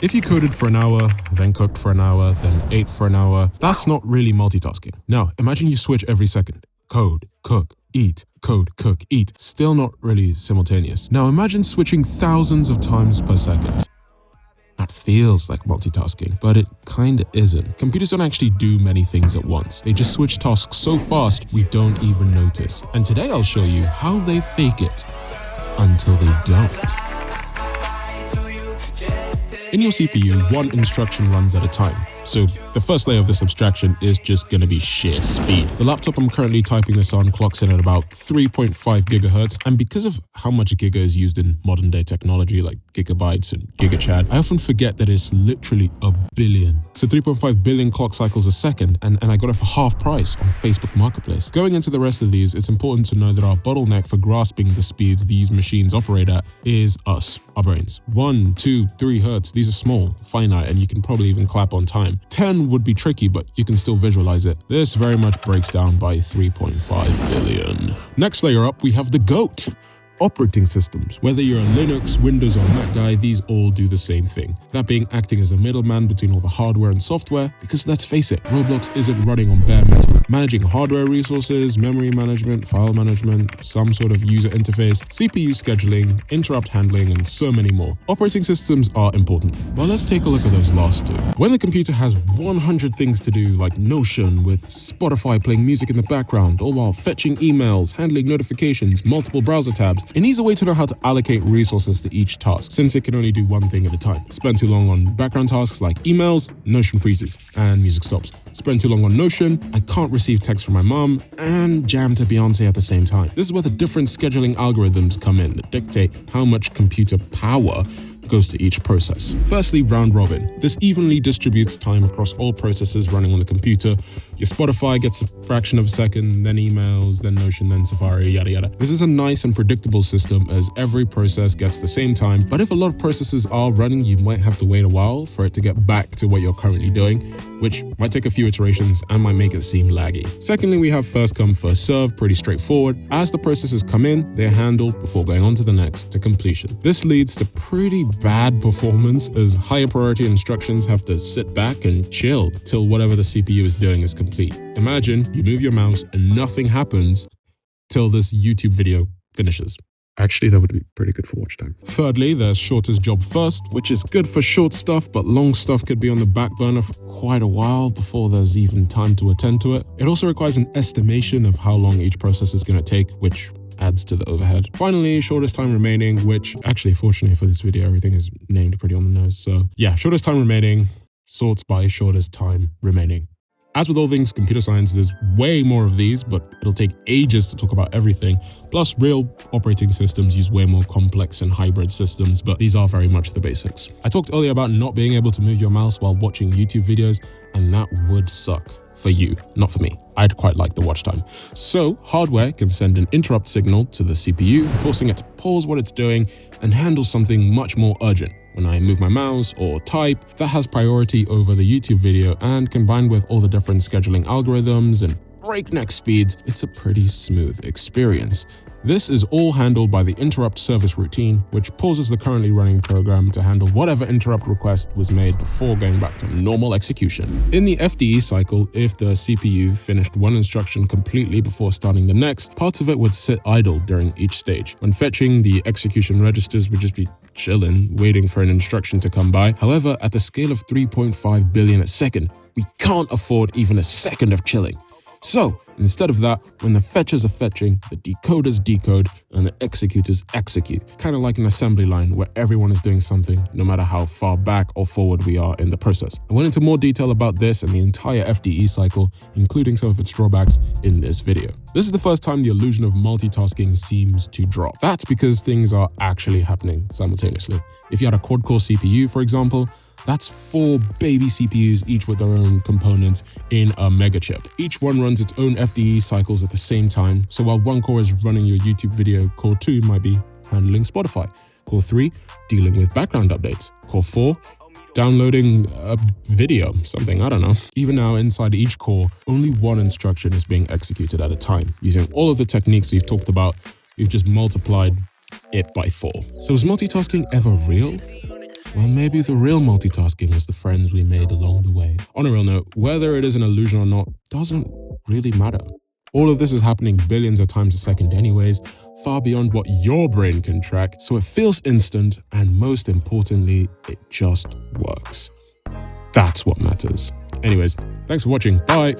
If you coded for an hour, then cooked for an hour, then ate for an hour, that's not really multitasking. Now, imagine you switch every second. Code, cook, eat, code, cook, eat. Still not really simultaneous. Now imagine switching thousands of times per second. That feels like multitasking, but it kinda isn't. Computers don't actually do many things at once. They just switch tasks so fast we don't even notice. And today I'll show you how they fake it until they don't. In your CPU, one instruction runs at a time. So the first layer of this abstraction is just going to be sheer speed. The laptop I'm currently typing this on clocks in at about 3.5 gigahertz, and because of how much giga is used in modern day technology like gigabytes and gigachad, I often forget that it's literally a billion. So 3.5 billion clock cycles a second, and I got it for half price on Facebook Marketplace. Going into the rest of these, it's important to know that our bottleneck for grasping the speeds these machines operate at is us, our brains. 1, 2, 3 hertz, these are small, finite, and you can probably even clap on time. 10 would be tricky, but you can still visualize it. This very much breaks down by 3.5 billion. Next layer up, we have the GOAT. Operating systems. Whether you're a Linux, Windows, or Mac guy, these all do the same thing. That being acting as a middleman between all the hardware and software, because let's face it, Roblox isn't running on bare metal. Managing hardware resources, memory management, file management, some sort of user interface, CPU scheduling, interrupt handling, and so many more. Operating systems are important, but let's take a look at those last two. When the computer has 100 things to do, like Notion with Spotify playing music in the background, all while fetching emails, handling notifications, multiple browser tabs, it needs a way to know how to allocate resources to each task, since it can only do one thing at a time. Spend too long on background tasks like emails, Notion freezes, and music stops. Spend too long on Notion, I can't receive text from my mom, and jam to Beyonce at the same time. This is where the different scheduling algorithms come in that dictate how much computer power goes to each process. Firstly, round robin. This evenly distributes time across all processes running on the computer. Your Spotify gets a fraction of a second, then emails, then Notion, then Safari, yada yada. This is a nice and predictable system as every process gets the same time, but if a lot of processes are running, you might have to wait a while for it to get back to what you're currently doing, which might take a few iterations and might make it seem laggy. Secondly, we have first come, first serve, pretty straightforward. As the processes come in, they're handled before going on to the next to completion. This leads to pretty bad performance as higher priority instructions have to sit back and chill till whatever the CPU is doing is complete. Imagine you move your mouse and nothing happens till this YouTube video finishes. Actually, that would be pretty good for watch time. Thirdly, there's shortest job first, which is good for short stuff, but long stuff could be on the back burner for quite a while before there's even time to attend to it. It also requires an estimation of how long each process is going to take, which adds to the overhead. Finally, shortest time remaining, which actually, fortunately for this video, everything is named pretty on the nose. So yeah, shortest time remaining sorts by shortest time remaining. As with all things computer science, there's way more of these, but it'll take ages to talk about everything. Plus, real operating systems use way more complex and hybrid systems, but these are very much the basics. I talked earlier about not being able to move your mouse while watching YouTube videos, and that would suck. For you, not for me. I'd quite like the watch time. So hardware can send an interrupt signal to the CPU, forcing it to pause what it's doing and handle something much more urgent. When I move my mouse or type, that has priority over the YouTube video, and combined with all the different scheduling algorithms and breakneck speeds, it's a pretty smooth experience. This is all handled by the interrupt service routine, which pauses the currently running program to handle whatever interrupt request was made before going back to normal execution. In the FDE cycle, if the CPU finished one instruction completely before starting the next, parts of it would sit idle during each stage. When fetching, the execution registers would just be chilling, waiting for an instruction to come by. However, at the scale of 3.5 billion a second, we can't afford even a second of chilling. So, instead of that, when the fetchers are fetching, the decoders decode and the executors execute. Kind of like an assembly line where everyone is doing something, no matter how far back or forward we are in the process. I went into more detail about this and the entire FDE cycle, including some of its drawbacks in this video. This is the first time the illusion of multitasking seems to drop. That's because things are actually happening simultaneously. If you had a quad-core CPU, for example, that's 4 baby CPUs, each with their own components in a mega chip. Each one runs its own FDE cycles at the same time. So while one core is running your YouTube video, core 2 might be handling Spotify. Core 3, dealing with background updates. Core 4, downloading a video, something, I don't know. Even now, inside each core, only one instruction is being executed at a time. Using all of the techniques we've talked about, we've just multiplied it by 4. So is multitasking ever real? Well, maybe the real multitasking was the friends we made along the way. On a real note, whether it is an illusion or not doesn't really matter. All of this is happening billions of times a second anyways, far beyond what your brain can track, so it feels instant, and most importantly, it just works. That's what matters. Anyways, thanks for watching. Bye!